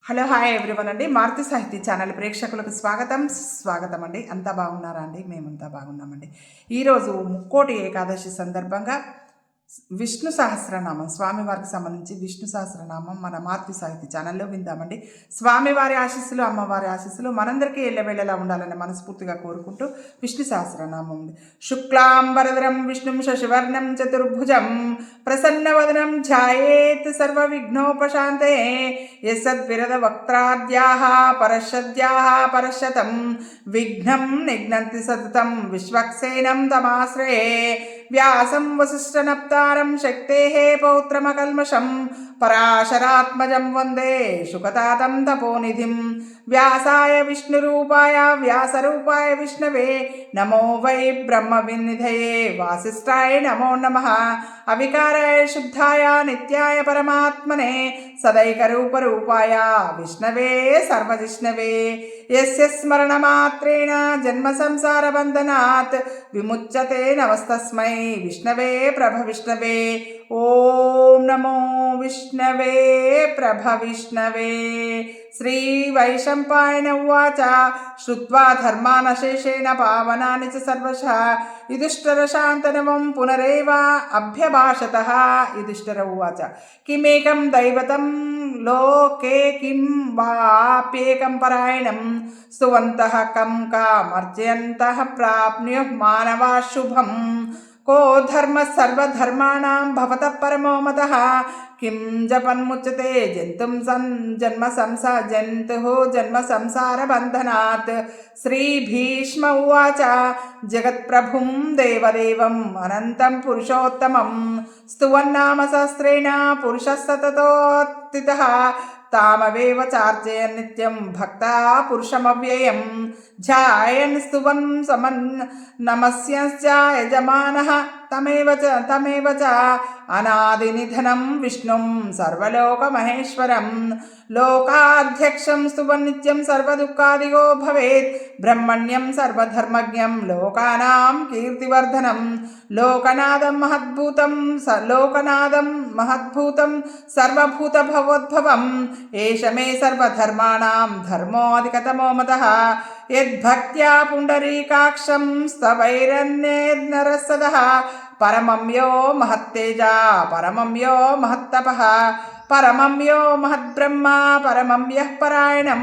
Hello hi everyone అండి. మారుతి సాహితీ channel ప్రేక్షకులకు స్వాగతం అండి. అంతా బాగున్నారా అండి? మేమంతా బాగున్నామండి. ఈరోజు ముక్కోటి ఏకాదశి సందర్భంగా విష్ణు సహస్రనామం, స్వామివారికి సంబంధించి విష్ణు సహస్రనామం మన మారుతి సాహితీ ఛానల్లో విందామండి. స్వామివారి ఆశీస్సులు, అమ్మవారి ఆశీస్సులు మనందరికీ ఎల్లవేళలా ఉండాలని మనస్ఫూర్తిగా కోరుకుంటూ విష్ణు సహస్రనామం ఉంది. శుక్లాంబరధరం విష్ణుం శశివర్ణం చతుర్భుజం ప్రసన్నవదనం ధ్యాయేత్ సర్వ విఘ్నోపశాంతే యస్సద్విరద వక్త్రాద్యాః పరశద్యాః పరశతం విఘ్నం నిఘ్నంతి సతతం విశ్వక్సేనం తమాశ్రయే వ్యాసం వసిష్ఠనప్తారం శక్తేః పౌత్రమకల్మషం పరాశరాత్మజం వందే శుకతాతం తపోనిధిం వ్యాసాయ విష్ణురూపాయ వ్యాసరూపాయ విష్ణవే నమో వై బ్రహ్మవిన్నిధయే వాసిష్ఠాయ నమో నమః అవికారాయ శుద్ధాయ నిత్యాయ పరమాత్మనే సదైకరూపరూపాయ విష్ణవే సర్వజిష్ణవే యస్య స్మరణమాత్రేణ జన్మ సంసార బంధనాత్ విముచ్యతే నమస్తస్మై విష్ణవే ప్రభ విష్ణవే. ఓం నమో విష్ణవే ప్రభ విష్ణవే. శ్రీ వైశంపాయన ఉవాచ శ్రుత్వా ధర్మానశేషేణ పావనాని చ సర్వశః యుధిష్ఠిరశాంతనవం పునరేవ అభ్యభాషతః. యుధిష్ఠిర ఉవాచ కిమేకం దైవతం లోకే కిం వాప్యేకం పరాయణం స్తువంతః కం కామర్చయంతః ప్రాప్నుయుః మానవా శుభం కో ధర్మ సర్వధర్మాణాం భవతః పరమో మతః కిం జపన్ముచ్యతే జంతుః జన్మ సంసార బంధనాత్. శ్రీ భీష్మ ఉవాచ జగత్ప్రభుం దేవదేవం అనంతం పురుషోత్తమం స్తువన్నామ సహస్రేణ పురుషः సతతోత్థితః తామవేవ చార్చయన్ నిత్యం భక్తా పురుషమవ్యయం ధ్యాయన్ స్తువన్ సమన్ నమస్యంశ్చ యజమానః తమేవ చ అనాదినిధనం విష్ణుం సర్వలోకమహేశ్వరం లోకాధ్యక్షం స్తువన్ నిత్యం సర్వదుఃఖాదిగో భవేత్ బ్రహ్మణ్యం సర్వధర్మజ్ఞం లోకానాం కీర్తివర్ధనం లోకనాదం మహద్భూతం సర్వభూత భవోద్భవం ఏష మే సర్వధర్మాణాం ధర్మోऽధికతమో మతః యద్భక్త్యా పుండరీకాక్షం స్తవైరన్యేర్నరసదః పరమం యో మహత్తేజ పరమం యో మహత్తపః పరమం యో మహద్బ్రహ్మ పరమం యః పరాయణం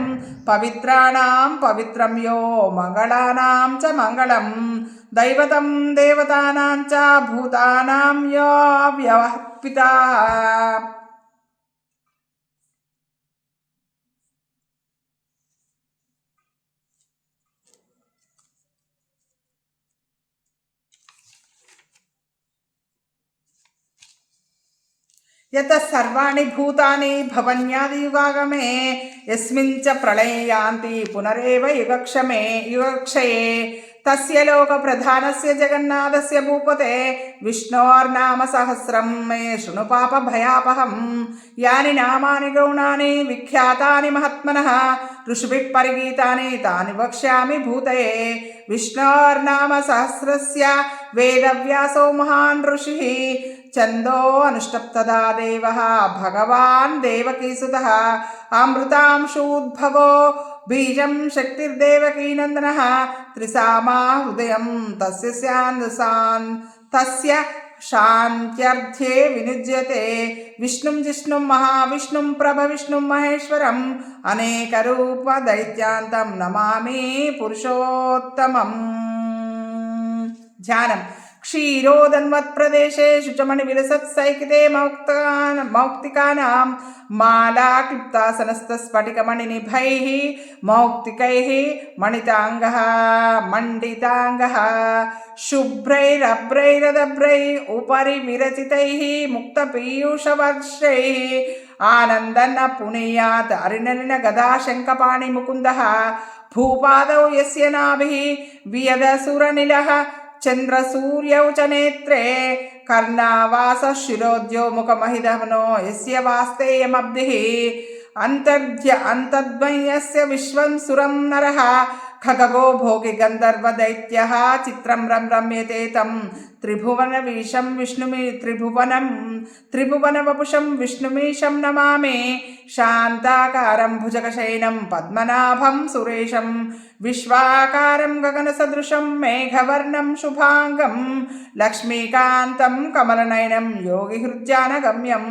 పవిత్రాణాం పవిత్రం యో మంగళానాం చ మంగళం దైవతం దేవతానాం చ భూతానాం యో వ్యవపితా. యత సర్వాణి భూతాని భవన్యాదియుగాగమే యస్మిన్ చ ప్రళయే యాంతి పునరేవ యుగక్షయే తస్య లోక ప్రధానస్య జగన్నాథస్య భూపతే విష్ణోర్నామ సహస్రం మే శృణు పాప భయాపహం యాని నామాని గౌణాని విఖ్యాతాని మహాత్మనః ఋషిభిః పరిగీతాని తాని వక్ష్యామి భూతయే. విష్ణోర్నామ సహస్రస్య వేదవ్యాసో మహాన్ ఋషిః ఛందో అనుష్టప్తదా దేవః భగవాన్ దేవకీసుతః అమృతాంశూద్భవో బీజం శక్తిర్దేవకీనందనః త్రిసామా హృదయం తస్య శాంత్యర్థే వినిజ్యతే. విష్ణుం జిష్ణుం మహావిష్ణుం ప్రభవిష్ణుం మహేశ్వరం అనేకరూప దైత్యాంతం నమామి పురుషోత్తమం. ధ్యానం. క్షీరోదన్వత్ప్రదేశే శుచమణి విలసత్సైకితే మౌక్తికానాం మాలా క్లిప్తాసనస్తస్ఫటికమణినిభైః మౌక్తికైః మండితాంగః శుభ్రైరభ్రైరదభ్రైః ఉపరి విరచితైః ముక్తపీయూషవర్షైః ఆనందన్న పునీయాత్ అరినలిన గదాశంఖపాణి ముకుందః భూపాదౌ యస్య నాభిః వియదసురనిలః చంద్రసూర్యౌ చ నేత్రే కర్ణావాస శిరోద్యో ముఖమహిధమనో యస్య వాస్తేయమబ్ధిః అంతద్వయస్య విశ్వం సురం నరః ఖగగో భోగి గంధర్వ దైత్యః చిత్రం రమ్యతే తం త్రిభువనవీశం త్రిభువనవపుషం విష్ణుమీశం నమామి శాంతాకారం భుజగశయనం పద్మనాభం సురేశం విశ్వాకారం గగనసదృశం మేఘవర్ణం శుభాంగం లక్ష్మీకాంతం కమలనయనం యోగిహృద్యానగమ్యం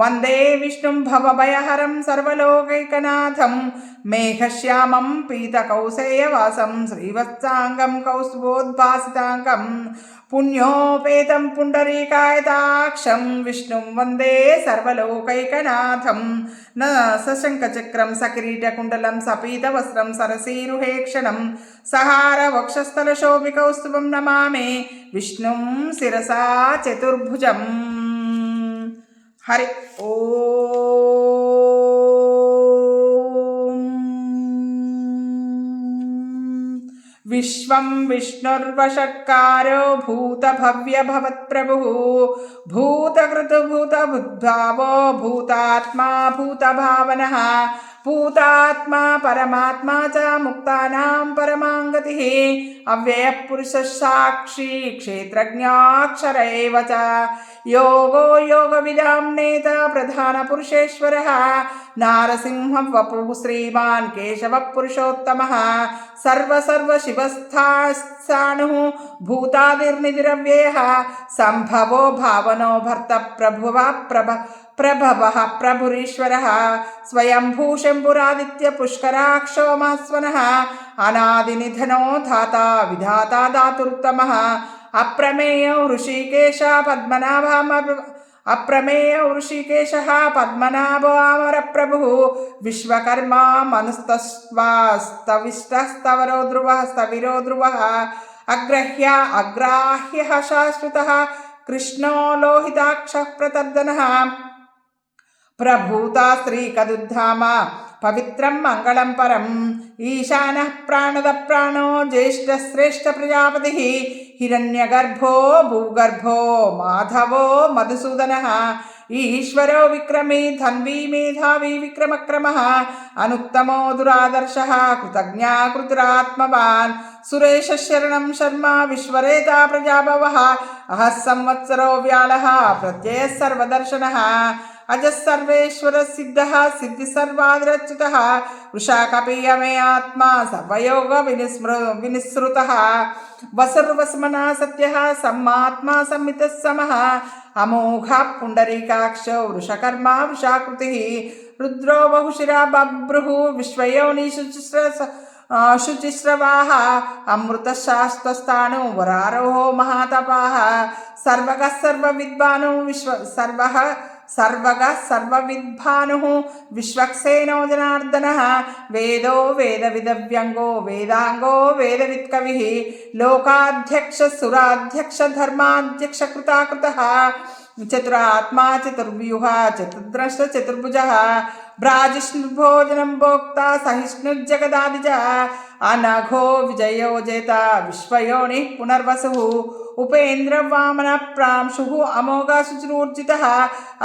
వందే విష్ణుం భవభయహరం సర్వలోకైకనాథం మేఘశ్యామం పీతకౌసేయవాసం శ్రీవత్సాంగం కౌస్తుభోద్భాసితాంగం పుణ్యోపేతం పుండరీకాయతాక్షం విష్ణుం వందే సర్వలోకైకనాథం న సశంఖచక్రం సకిరీటకుండలం సపీతవస్త్రం సరసీరుహేక్షణం సహార వక్షస్థలశోభికౌస్తుభం నమామి విష్ణుం శిరసా చతుర్భుజం. హరి ఓం. విశ్వం విష్ణుర్వషట్కారో భూతభవ్యభవత్ప్రభుః భూతకృతభూతబుద్భావో భూతాత్మా భూతభావనః భూతాత్మా పరమాత్మా చ ముక్తానాం పరమాంగతిః అవ్యయః పురుషः సాక్షి క్షేత్రజ్ఞాక్షర ఏవ చ యోగో యోగవిదాం నేత ప్రధానపురుషేశ్వరः నారసింహం వపుః శ్రీమాన్ కేశవః పురుషోత్తమः సర్వశివస్థాణుః భూతాదిర్నిధిరవ్యయः సంభవో భావనో భర్త ప్రభవః ప్రభురీశ్వరः స్వయంభూ శంభురాదిత్య పుష్కరాక్షో మహస్వనः అనాదినిధనో ధాతా విధాతా ధాతురుత్తమः అప్రమేయో హృషికేశ పద్మనాభామరప్రభుః విశ్వకర్మా మనుస్తస్వాస్తవిష్టస్తవరో ధ్రువः అగ్రాహ్యః శాశ్వతః కృష్ణో లోహితాక్షః ప్రతర్దనః ప్రభూతా శ్రీకదుద్ధామ పవిత్రం మంగళం పరం ఈశానః ప్రాణద ప్రాణో జ్యేష్ఠశ్రేష్ఠ ప్రజాపతిః హిరణ్యగర్భో భూగర్భో మాధవో మధుసూదనః ఈశ్వరో విక్రమీ ధన్వీ మేధావీ విక్రమక్రమః అనుత్తమో దురాదర్శః కృతజ్ఞాకృతిరాత్మవాన్ సురేశ శరణం శర్మ విశ్వరేతా ప్రజాభవః అహః సంవత్సరో వ్యాళः ప్రత్యయः సర్వదర్శనः అజः సర్వేశ్వర సిద్ధः సిద్ధి సర్వాదిరచ్యుతः వృషాకపీయమే ఆత్మా సర్వయోగ వినిసృతः వసుర్వస్మనా సత్యः సమ్మాత్మా సంహితः సమः అమోఘ పుండరీకాక్షో వృషకర్మా వృషాకృతిः రుద్రో బహుశిరా బభ్రుః విశ్వయోని శుచిశ్రవాः అమృతశాస్త్రస్థాణు వరారోహో మహాతపాः సర్వగः సర్వవిద్భానుః విశ్వక్సేనో జనార్దనः వేదో వేదవిదవ్యంగో వేదాంగో వేదవిత్కవిః లోకాధ్యక్ష సురాధ్యక్ష ధర్మాధ్యక్ష కృతాకృతः చతురాత్మా చతుర్వ్యూహ చతుర్ద్రష్ట చతుర్భుజः భ్రాజిష్ణుర్భోజనం భోక్తా సహిష్ణుర్జగదాదిజ అనఘో విజయో జేత విశ్వయోనిః పునర్వసుః ఉపేంద్రవామన ప్రాంశుః అమోఘ శుచిరూర్జితः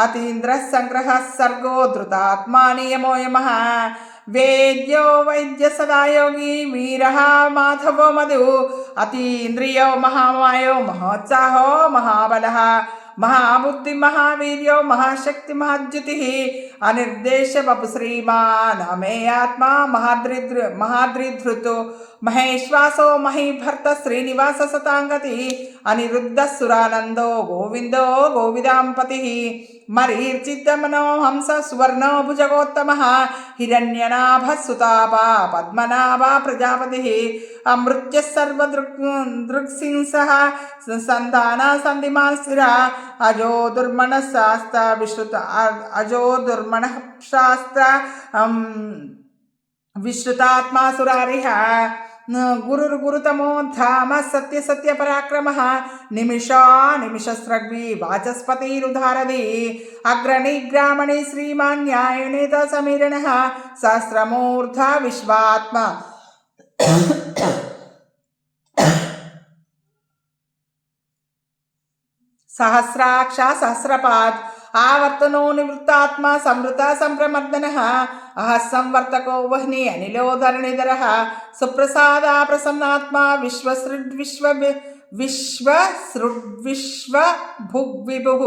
అతీంద్రः సంగ్రహः సర్గో ధృతాత్మా నియమో యమः వేద్యో వైద్య సదాయోగి వీరః మాధవో మధు అతీంద్రియో మహామాయో మహోత్సాహో మహాబలः మహాబుద్ధి మహావీర్యో మహాశక్తి మహాద్యుతిః అనిర్దేశ వపు శ్రీమాన్ అమే ఆత్మా మహాద్రిధృతు మహేశ్వాసో మహీభర్త శ్రీనివాస సతాంగతి అనిరుద్ధ సురానందో గోవిందో గోవిదాంపతిః మరీర్చిత్తమనో హంస సువర్ణో భుజగోత్తమః హిరణ్యనాభ సుతాప పద్మనాభ ప్రజాపతిః అమృత్య సర్వదృక్సింసః సంతాన సంధిమాన్ స్థిర అజో దుర్మణ శాస్త్ర విశ్రుతాత్మా సురారిః గురుతమో ధామ సత్య పరాక్రమః నిమిషస్రగ్వి వాచస్పతిరుధారది అగ్రణిగ్రామణి శ్రీమాన్ న్యాయనేత సమీరణః సహస్రమూర్ధ విశ్వాత్మ సహస్రాక్ష సహస్రపాద్ ఆవర్తనో నివృత్తాత్మా సంవృత సంప్రమర్దనః అహ సంవర్తకో వహ్ని అనిలో ధరణిధరః సుప్రసాద ప్రసన్నాత్మా विश्वसृड्विश्वभुग्विभुः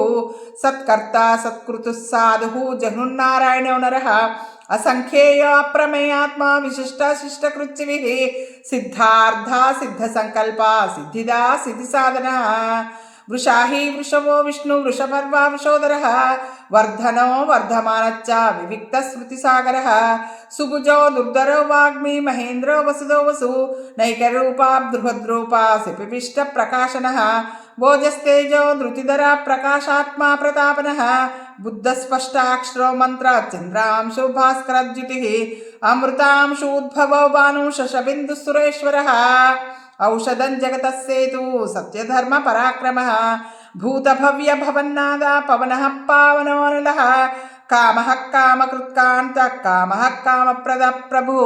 सत्कर्ता सत्कृतुः साधुः जगन्नारायणो नरः असंख्येय अप्रमेयात्मा विशिष्टशिष्टकृच्चिभिः सिद्धार्था सिद्धसंकल्पा सिद्धिदा सिद्धिसाधनः वृषाही वृषभो विष्णु वृषपर्वा वृषोदरः वर्धनो वर्धमानच्च विविक्तस्मृतिसागरः सुभुजो दुर्धरो वाग्मी महेन्द्रो वसुदो वसु नैकरूपा बृहद्रूपा सिपिपिष्टप्रकाशनः भोजस्तेजो धृतिधरा प्रकाशात्मा प्रतापनः बुद्धस्पष्टाक्षरो मंत्र चंद्रांशु भास्करद्युतिः अमृतांशूद्भवो भानु शशबिन्दुसुरेश्वरः औषधं जगतस्सेतु सत्यधर्म पराक्रमः भूतभव्य भवन्नाद पवनः पावनोऽनिलः कामः कामकृत्कान्तः कामः कामप्रद प्रभु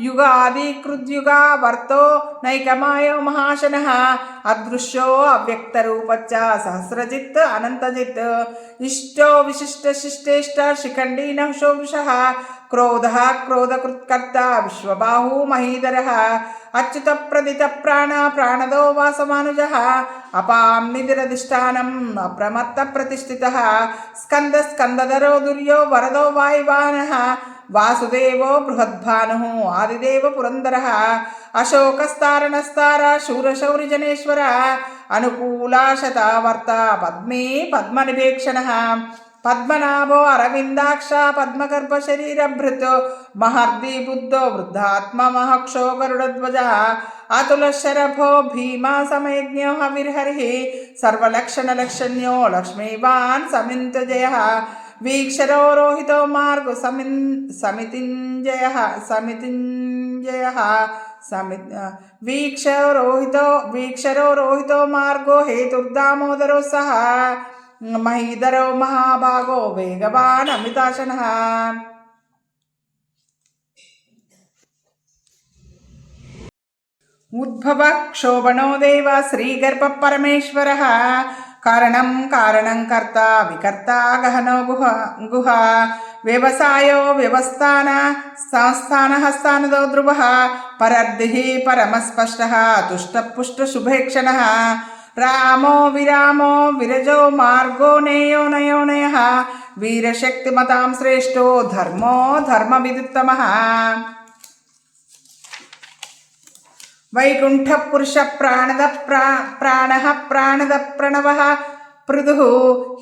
युगादिकृद्युगा वर्तो नैकमायो महाशनः अदृश्यो अव्यक्तरूपच्च सहस्रजित् अनन्तजित् इष्टो विशिष्टशिष्टेष्ट शिखण्डी नहुषो वृषः क्रोधः क्रोधकृत्कर्ता विश्वबाहु महीधरः अच्युत प्रदित प्राण प्राणदो वासमानुजः अपां निधिरधिष्ठानम् अप्रमत्त प्रतिष्ठितः स्कंद स्कंदधरो दुर्यो वरदो वायुवाहनः वासुदेवो बृहद्भानुः आदिदेव पुरंदरः अशोकस्तारणस्तार शूरशौरिजनेश्वर अनुकूला शतावर्ता पद्मे पद्मनिभेक्षणः पद्मनाभो अरविंदाक्ष पद्मगर्भ शरीरभृत महर्दि बुद्धो वृद्धात्मा महक्षो गरुड़ध्वज अतुलशरभो भीमा समयज्ञो हविर्हरिः सर्वलक्षणलक्षण्यो लक्ष्मीवान् समिन्तजयः वीक्षरो रोहितो मार्गो समितिञ्जयः वीक्षरो रोहितो मार्गो हेतुर्दामोदरो सह महीधरो महाभागो वेगवान् अमिताशनः उद्भव क्षोभणो देव श्रीगर्भ परमेश्वरः कारणं कारणं कर्ता विकर्ता गहनो गुहा व्यवसायो व्यवस्थान संस्थानः स्थानदो ध्रुवः परर्दिः परमस्पष्टः तुष्टपुष्टशुभेक्षणः रामो विरामो विरजो मार्गो नेयो नयो नयः वीरशक्तिमतां श्रेष्ठो धर्मो धर्मविदुत्तमः वैकुंठपुरुष प्राणद प्राणः प्राणद प्रणवः पृथुः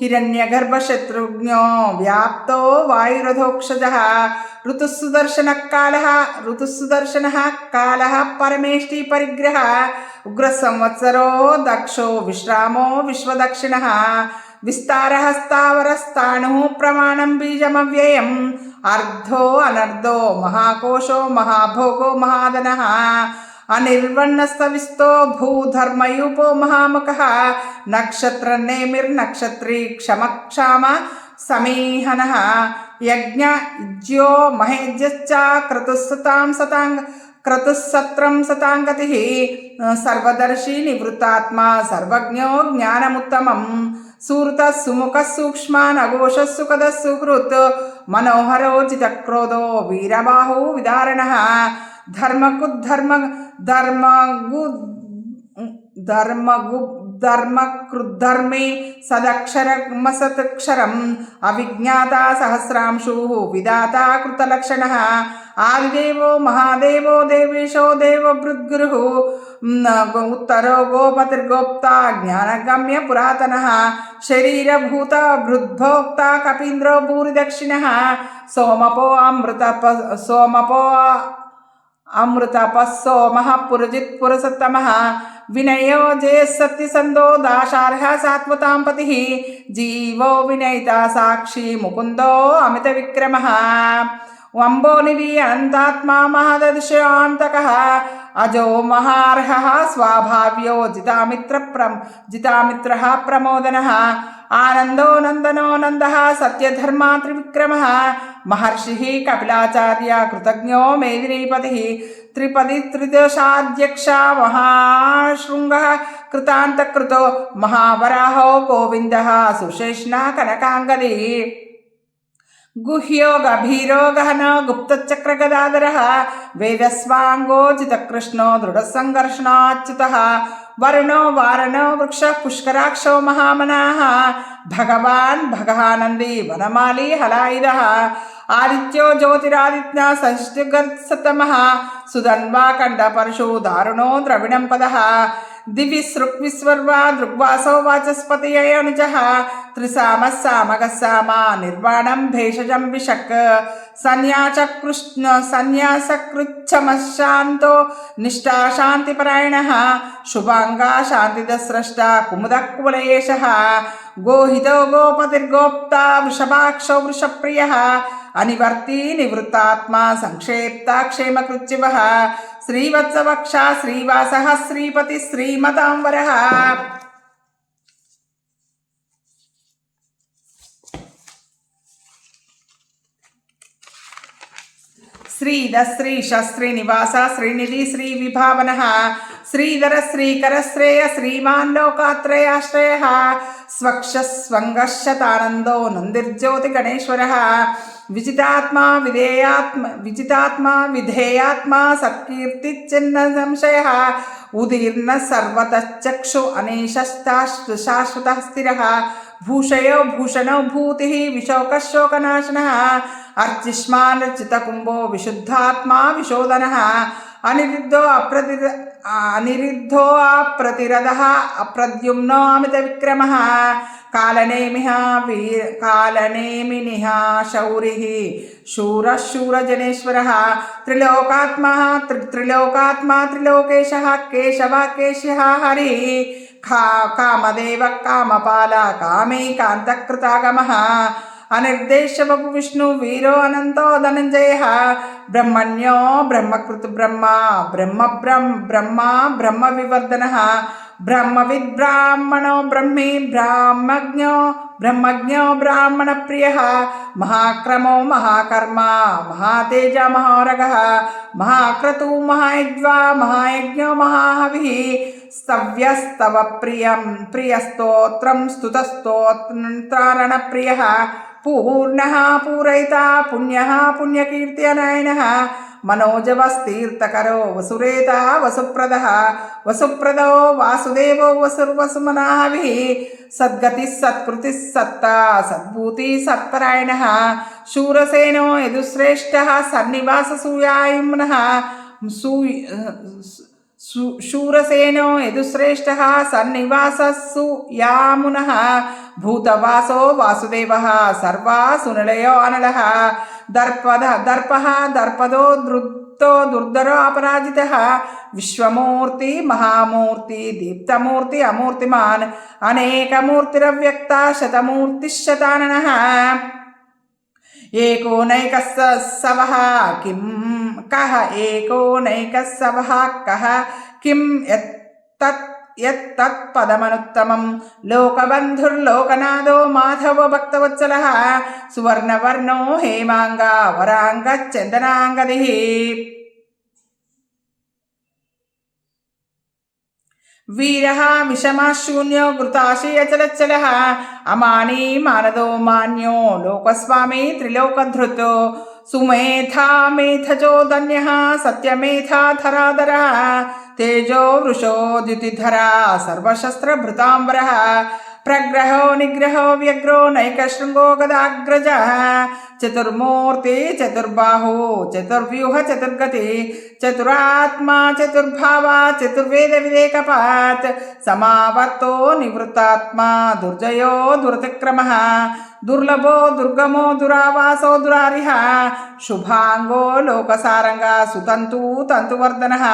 हिरण्यगर्भशत्रुघ्नो व्याप्तो वायुरथोक्षजः ऋतुसुदर्शनः कालः परमेष्टि परिग्रह उग्रसंवत्सरो दक्षो विश्रामो विश्वदक्षिणः विस्तारः स्थावरस्ताणुः प्रमाणं बीजमव्ययम् अर्धो अनर्धो महाकोशो महाभोगो महाधनः अनिर्वण्णस्तविस्तो भूधर्मयूपो महामुखः नक्षत्रनेमिर्नक्षत्री क्षमक्षाम समीहनः यज्ञज्यो महेज्यश्च क्रतुस्सत्रं सताङ्गतिः सर्वदर्शी निवृत्तात्मा सर्वज्ञो ज्ञानमुत्तमम् सूर्तः सुमुखः सूक्ष्मा नघोषः सुखदः सुहृत् मनोहरो जितक्रोधो वीरबाहु विदारणः धर्मकृद्धर्मे सदक्षरमसत्क्षरम् अविज्ञाता सहस्रांशुः विदाता कृतलक्षणः आदिदेवो महादेवो देवेशो देवभृद्गुरुः उत्तरो गोपतिर्गोप्ता ज्ञानगम्य पुरातनः शरीरभूत भृद्भोक्ता कपीन्द्रो भूरिदक्षिणः सोमपो अमृतपस्सोमः पुरजित् पुरसत्तमः विनयो जयसत्यसन्धो दाशार्हः सात्वतां पतिः जीवो विनयिता साक्षी मुकुन्दो अमितविक्रमः वम्बोनिधि अनन्तात्मा महदर्शयान्तकः अजो महार्हः स्वाभाव्यो जितामित्रः प्रमोदनः आनन्दो नन्दनो नन्दः सत्यधर्मा त्रिविक्रमः महर्षिः कपिलाचार्य कृतज्ञो मेदिनीपतिः त्रिपदी त्रिदशाध्यक्ष महाशृङ्गः कृतान्तकृतो महावराहो गोविन्दः सुशेषणः कनकाङ्गदी गुह्यो गभीरो गहनो गुप्तचक्रगदाधरः वेदस्वाङ्गोजितकृष्णो दृढसङ्घर्षणाच्युतः वरुणो वारणो वृक्षः पुष्कराक्षो महामनाः भगवान् भगवानन्दी वनमाली हलायुधः आदित्यो ज्योतिरादित्या सृष्टिगत्सतमः सुधन्वा कण्डपरशु दारुणो द्रविणं पदः दिवि सृक्विस्वर्वा दृग्वासो वाचस्पतये अनुजः त्रिसामः सामगः सामा निर्वाणं भेषजं विशक् सन्न्यासकृच्छमशान्तो निष्ठा शान्तिपरायणः शुभाङ्गा शान्तिदस्रष्टा कुमुदकुवलयेशः गोहितो गोपतिर्गोप्ता वृषभाक्षो वृषप्रियः अनिवर्ती निवृत्तात्मा संक्षेप्ता क्षेमकृच्चिवः श्रीवत्सवक्षा श्रीवासः श्रीपति श्रीमतांवरः श्रीध श्रीश श्रीनिवास श्रीनिधि श्रीविभावनः श्रीधर श्रीकर श्रेय श्रीमान् लोकात्रयाश्रयः स्वक्षस्वङ्गशतानन्दो नन्दिर्ज्योतिगणेश्वरः विजितात्मा विधेयात्मा सत्कीर्तिचिन्ह संशयः उदीर्न सर्वतश्चक्षु अनेशस्ताशाश्वतः स्थिरः भूषयो भूषणो भूतिः विशोकशोकनाशनः अर्चिष्मानर्चितकुम्भो विशुद्धात्मा विशोधनः अनिरुद्धो अप्रतिरथः अप्रद्युम्नो अमितविक्रमः कालनेमिनिः शौरिः शूरः शूरजनेश्वरः त्रिलोकात्मा त्रिलोकेशः केशव केशः हरिः कामदेव कामपाल कामैकान्तकृतागमः अनिर्देशवपु विष्णु वीरो अनंतो धनंजयः ब्रह्मण्यो ब्रह्मकृत ब्रह्म विवर्धनः ब्रह्मविद् ब्राह्मणो ब्रह्मी ब्रह्मज्ञो ब्राह्मण प्रियः महाक्रमो महाकर्मा महातेज महारगः महाक्रतु महायज्वा महायज्ञो महाहविः स्तव्यस्तव प्रियस्तोत्रं स्तुतस्तोत्रारण प्रियः पूर्णः पूरयिता पुण्यः पुण्यकीर्त्यनायनः मनोजवस्तीर्थकरो वसुरेता वसुप्रदो वासुदेवो वसुर्वसुमनाभिः सद्गतिः सत्कृतिः सत्ता सद्भूति सत्परायणः शूरसेनो यदुश्रेष्ठः सन्निवाससूयायम्नः शूरसेनो यदुश्रेष्ठः सन्निवासस्सु यामुनः भूतवासो वासुदेवः सर्वासुनिलयो अनलः दर्पः दर्पदो धृतो दुर्धरो अपराजितः विश्वमूर्ति महामूर्ति दीप्तमूर्ति अमूर्तिमान् अनेकमूर्तिरव्यक्ता शतमूर्तिशताननः एको नैकस्सवः किं कः एको नैकस्सवः कः किं यत्तत्पदमनुत्तमं लोकबन्धुर्लोकनाथो माधव भक्तवत्सलः सुवर्णवर्णो हेमाङ्गा वराङ्गचन्दनाङ्गदिः वीरः विषमः शून्यो घृताशयचलच्चलः अमानी मानदो मान्यो लोकस्वामी त्रिलोकधृतो सुमेधा मेधजो धन्यः सत्यमेधा धराधरः तेजो वृषो द्युतिधरा सर्वशस्त्रभृताम्बरः प्रग्रहो निग्रहो व्यग्रो नैकशृङ्गो गदाग्रजः चतुर्मूर्ति चतुर्बाहु चतुर्व्यूह चतुर्गति चतुरात्मा चतुर्भावा चतुर्वेदविवेकपात् समावर्तो निवृत्तात्मा दुर्जयो दुरतिक्रमः दुर्लभो दुर्गमो दुरावासो दुरारिः शुभांगो लोकसारंगा सुतंतु तंतुवर्धनः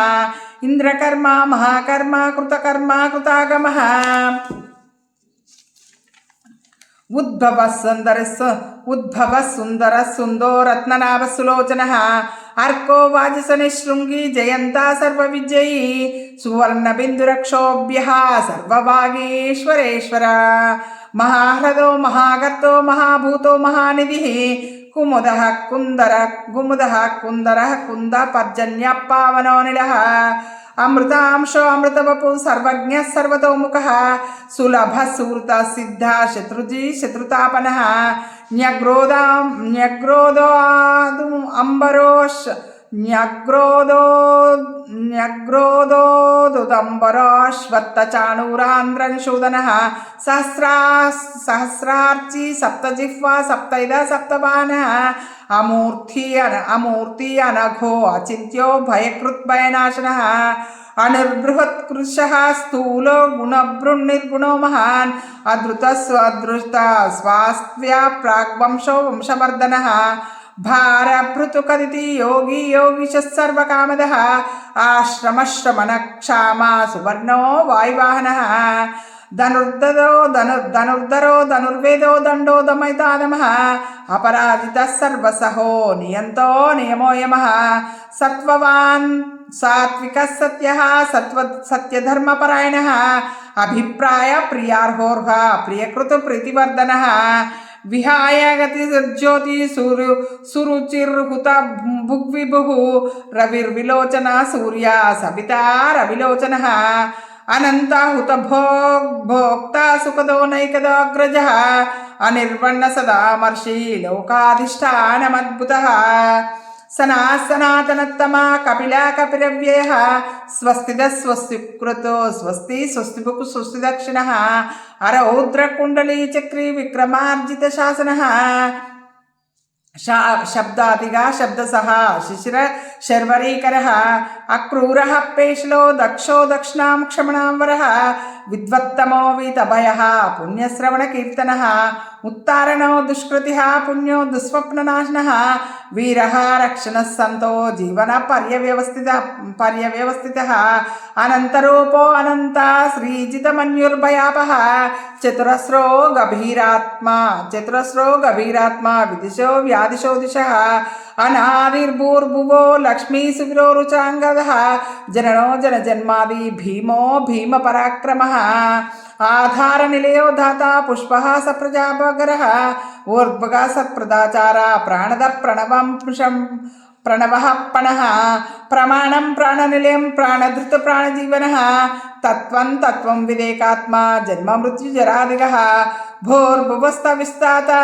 इंद्रकर्मा महाकर्मा कृतकर्मा कृतागमः उद्भवः सुंदर सुंदो रत्ननाभ सुलोचनः अर्को वाजसने शृंगी जयंता सर्वविजयी सुवर्ण बिंदुरक्षोभ्यः सर्वभागेश्वरेश्वर महाह्रदो महागर्तो महाभूतो महानिधिः कुमुदः कुन्दरः कुन्द पर्जन्य पावनोनिलः अमृतांशो अमृतवपु सर्वज्ञः सर्वतोमुखः सुलभ सुहृत सिद्ध शत्रुजी शत्रुतापनः न्यग्रोदो अंबरोश न्यग्रोदोदुदंबरोश्वत्तचाणूरान्द्रनिषूदनः सहस्रार्ची सप्तजिह्वा सप्तैद सप्तबाणः अमूर्ति अनघो अचिन्त्यो भयकृद्भयनाशनः अनिर्बृहत्कृशः स्थूलो गुणभृन्निर्गुणो महान् अधृत स्वास्थ्या प्राग्वंशो वंशवर्धनः भारभृतुकदिति योगी योगीशः सर्वकामदः आश्रमश्रमणक्षामा सुवर्णो वायुवाहनः धनुर्धरो धनुर्वेदो दण्डो दमयितादमः अपराजितः सर्वसहो नियन्तो नियमो यमः सत्त्ववान् सात्विकः सत्यः सत्यधर्मपरायणः अभिप्राय प्रियार्होर्ह प्रियकृत प्रीतिवर्धनः विहाय गति ज्योति सुरुचिर्हुत भुग्विभुः रविर्विलोचना सूर्या सविता रविलोचनः अनंताहुत भोक्ता सुखदो नैकदाग्रजः अनिर्वण्ण सदा मर्षि लोकाधिष्ठानमद्भुतः सनातनतमा कपिला कपिलव्ययः स्वस्तिद स्वस्तिकृतो स्वस्ति स्वस्तिभुक् स्वस्ति दक्षिणः अरौद्रकुण्डली चक्री विक्रमार्जित शासनः शब्दादिगा शब्दसः शिशिर शर्वरीकरः अक्रूरः पेशलो दक्षो दक्षिणां क्षमणांवरः विद्वत्तमो वीतभयः पुण्यश्रवणकीर्तनः उत्तारणो दुष्कृतिः पुण्यो दुःस्वप्ननाशनः वीरः रक्षणः सन्तो जीवन पर्यव्यवस्थितः अनन्तरूपो अनन्ता श्रीजितमन्युर्भयापः चतुरस्रो गभीरात्मा विदिशो व्यादिशो दिशः अनादिर्भूर्भुवो लक्ष्मीसुविरो रुचाङ्गदः जननो जनजन्मादि भीमो भीमपराक्रमः आधारनिलयो धाता पुष्पः सप्रजापगरः ऊर्ध्वगः सत्प्रदाचारा प्राणद प्रणवः पणः प्रमाणं प्राणनिलयं प्राणधृत प्राणजीवनः तत्त्वं विवेकात्मा जन्म मृत्युजरादिगः भूर्भुवस्तविस्ताता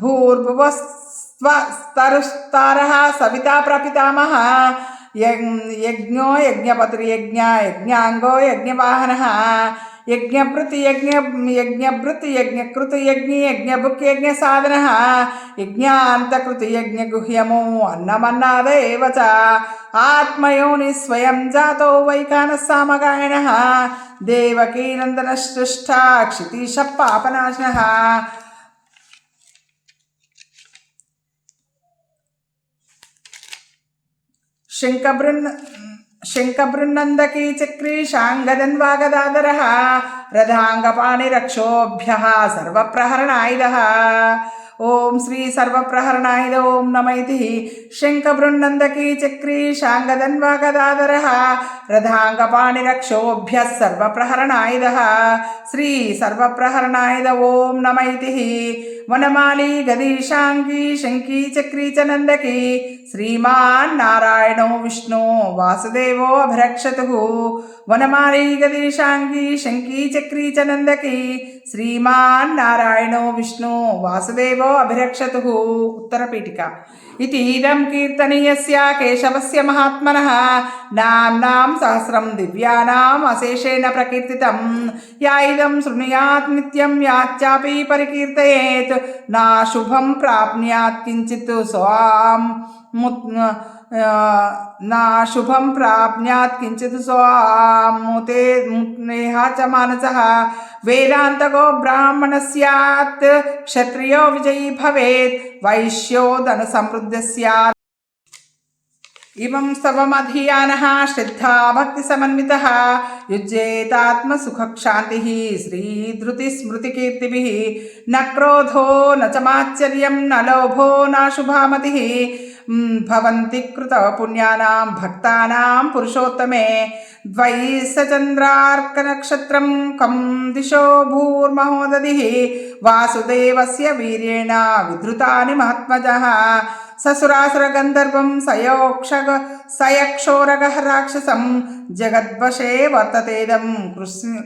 भूर्भुवस्त्वस्तरुस्तारः सविता प्रपितामहः यज्ञो यज्ञपतिर्यज्ञ यज्ञांगो यज्ञवाहनः यज्ञभृत् यज्ञकृत यज्ञभुक् यज्ञसाधनः यज्ञान्तकृत यज्ञगुह्यमो अन्नमन्नाद एव च आत्मयोनि स्वयं जातो वैखानः सामगायनः देवकीनन्दनश्रेष्ठा क्षितीशः पापनाशनः शंखबृन्नंदकी चक्री शांगदन्वागदाधरः रथांगपाणिरक्षोभ्यः सर्वप्रहरणायुधः ओम श्री सर्वप्रहरणायुध ओम नमः इति शंखबृन्नंदकी चक्री शांगदन्वागदाधरः रथांगपाणिरक्षोभ्यः सर्वप्रहरणायुधः श्री सर्वप्रहरणायुध ओम नमः इति वनमाली गदीशांगी शंकी चक्री च नंदकी श्रीमान नारायणो विष्णु वासुदेवो अभिरक्षतुः वनमाली गदीशांगी शंकी चक्री च नंदकी श्रीमान नारायणो विष्णु वासुदेवो अभिरक्षतुः उत्तरपीठिका इति इदं कीर्तनीयस्य केशवस्य महात्मनः नाम्नां सहस्रं दिव्यानाम् अशेषेण प्रकीर्तितं या इदं शृणुयात् नित्यं याच्चापि परिकीर्तयेत् ना शुभं प्राप्नुयात् किञ्चित् स्वाम् ना शुभं प्राप्नुयात् किञ्चित् स्वामुते मुनेह च मानसः वेदान्तको ब्राह्मणः स्यात् क्षत्रियो विजयी भवेत् वैश्यो धनसमृद्धः स्यात् इमं स्तवमधीयानः श्रद्धा भक्तिसमन्वितः युज्येतात्मसुखक्षान्तिः श्रीधृतिस्मृतिकीर्तिभिः न क्रोधो न च मात्सर्यं न लोभो न शुभामतिः भवन्ति कृतपुण्यानां भक्तानां पुरुषोत्तमे द्वैसचन्द्रार्कनक्षत्रं कं दिशो भूर्महोदधिः वासुदेवस्य वीर्येण विधृतानि महात्मजः ससुरासुरगन्धर्वं सयक्षोरगः राक्षसं जगद्वशे वर्ततेदं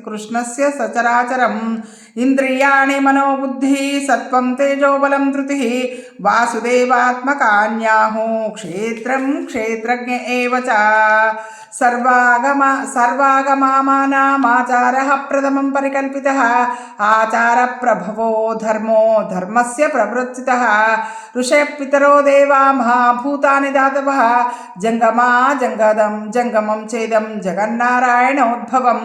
कृष्णस्य सचराचरं ఇంద్రియాణి మనోబుద్ధి సత్వం తేజోబలం ధృతి వాసుదేవాత్మకాన్యాహు క్షేత్రం క్షేత్రజ్ఞ ఏవ చ సర్వాగమానామాచారః ప్రథమం పరికల్పితః ఆచార ప్రభవో ధర్మో ధర్మస్య ప్రవృత్తితః ఋషయః పితరో దేవా మహాభూతాని దాతవః జంగమా జంగదం జంగమం చేదం జగన్నారాయణోద్భవం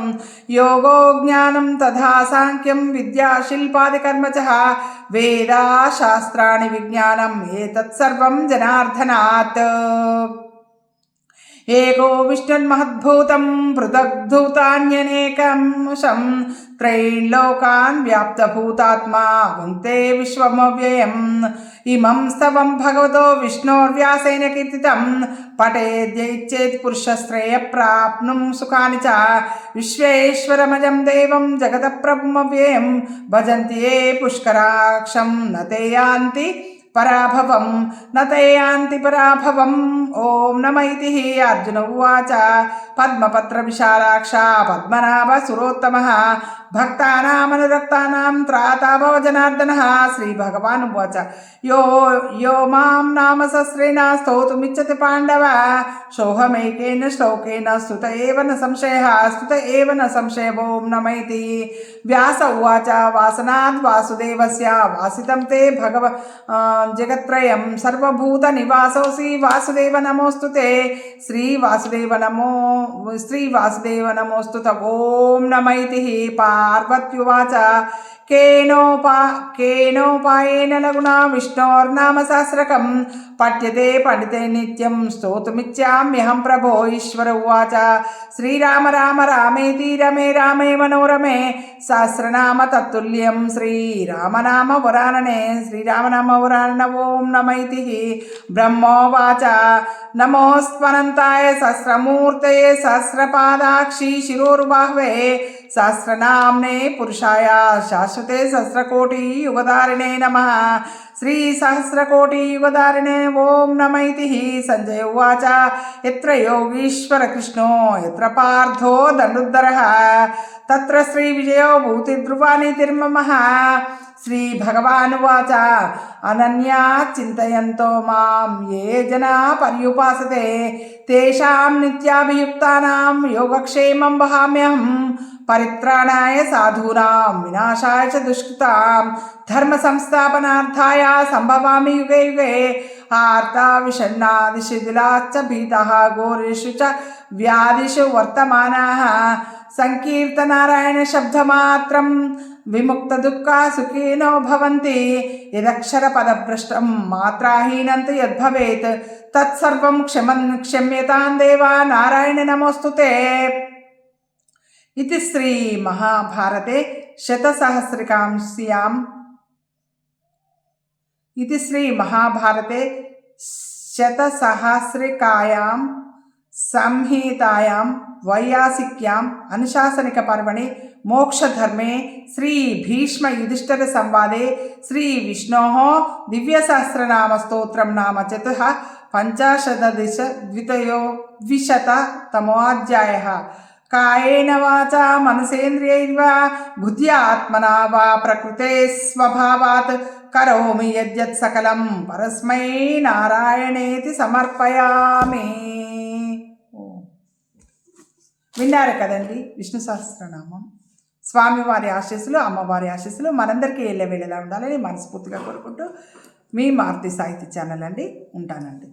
యోగో జ్ఞానం తథా సాంఖ్యం విద్యా శిల్పాది కర్మ చ వేదా శాస్త్రాణి విజ్ఞానం ఏతత్ సర్వం జనార్దనాత్ ఏకో విష్ణుర్మహద్భూతం పృథగ్ధూతాన్యనేకం త్రైలోకాన్ వ్యాప్తభూతాత్మా భుంక్తే విశ్వమవ్యయం ఇమం స్తవం భగవతో విష్ణోర్వ్యాసేన కీర్తితం పఠేద్యైచ్చేత్ పురుషశ్రేయ ప్రాప్నుం సుఖాని చ విశ్వేశ్వరమజం దేవం జగతప్రభుమవ్యయం భజంతి ఏ పుష్కరాక్షం నతే యాంతి పరాభవం నతయాంతి పరాభవం ఓం నమ ఇతి అర్జున ఉవాచ పద్మపత్ర విశాలాక్ష పద్మనాభ సురోత్తమః భక్తానామనురక్తానాం త్రాతా భవ జనార్దనః శ్రీ భగవాన్ ఉవాచ యో మాం నామ సహస్రేణ స్తోతుమిచ్చతి పాండవ సోహమైకేన శ్లోకేన స్తుత ఏవ న సంశయः ఓం నమ ఇతి వ్యాస ఉవాచ వాసనాద్ వాసుదేవస్య వాసితం తే జగత్రయం సర్వభూత నివాసోసి వాసుదేవ నమోస్తుతే శ్రీ వాసుదేవ నమోస్తుత ఓం నమ ఇతి పార్వత్యువాచ కేనోపాయేన లగునా విష్ణోర్నామ సహస్రకం పఠ్యతే పండితే నిత్యం స్తోతుమిచ్చామ్యహం ప్రభో ఈశ్వర ఉవాచ శ్రీరామ రామ రామేతి రమే రామే మనోరమే సహస్రనామ తత్తుల్యం శ్రీరామనామ వరాననే ఓం నమ ఇతి బ్రహ్మోవాచ నమోస్త్వనంతాయ సహస్రమూర్తయే సహస్రపాదాక్షి శిరోరుబాహ్వే సహస్రనామ్నే పురుషాయ శాశ్వతే సహస్రకోటి యుగధారిణే నమః శ్రీ సహస్రకోటి యుగధారిణే ఓం నమ ఇతి సంజయ ఉవాచ యత్ర యోగీశ్వర కృష్ణో యత్ర పార్థో దండుద్ధరః తత్ర శ్రీ విజయో భూతి ధ్రువానీతిర్మమః శ్రీ భగవానువాచ అనన్యా చింతయంతో మాం ఏ జనా పర్యుపాసతే తేషాం నిత్యాభియుక్తానాం యోగక్షేమం వహామ్యహం పరిత్రాణాయ సాధూనాం వినాశాయ చ దుష్కృతాం ధర్మ సంస్థాపనార్థాయ సంభవామి యుగే యుగే ఆర్తా విషణ్ణాదిశిథిలాశ్చ భీతః ఘోరేషు చ వ్యాధిషు వర్తమానాః సంకీర్తనారాయణ శబ్దమాత్రం విముక్త దుఃఖ సుఖినో భవంతి యదక్షర పదభ్రష్టం మాత్రాహీనంతు యద్భవేత్ తత్సర్వం క్షమ్యతాం దేవా నారాయణ నమోస్తుతే इति श्री महाभारते शतसहस्रिकायां संहितायां वैयासिक्याम् अनुशासनिक पर्वणि मोक्षधर्मे श्री भीष्म युधिष्ठिर संवादे श्री विष्णोः दिव्य सहस्रनाम स्तोत्रं नाम चतुः पंचाशद्विशततमोऽध्यायः कायेन वाचा मनसेन्द्रियैर्वा बुद्ध्यात्मना वा प्रकृते स्वभावात् करोमि यद्यत् सकलं परस्मै नारायणेति समर्पयामि. విన్నారు కదండి విష్ణు సహస్రనామం. స్వామివారి ఆశీస్సులు అమ్మవారి ఆశీస్సులు మనందరికీ ఎల్లవేళలా ఉండాలని మనస్ఫూర్తిగా కోరుకుంటూ మీ మారుతి సాహిత్య ఛానల్ అండి. ఉంటానండి.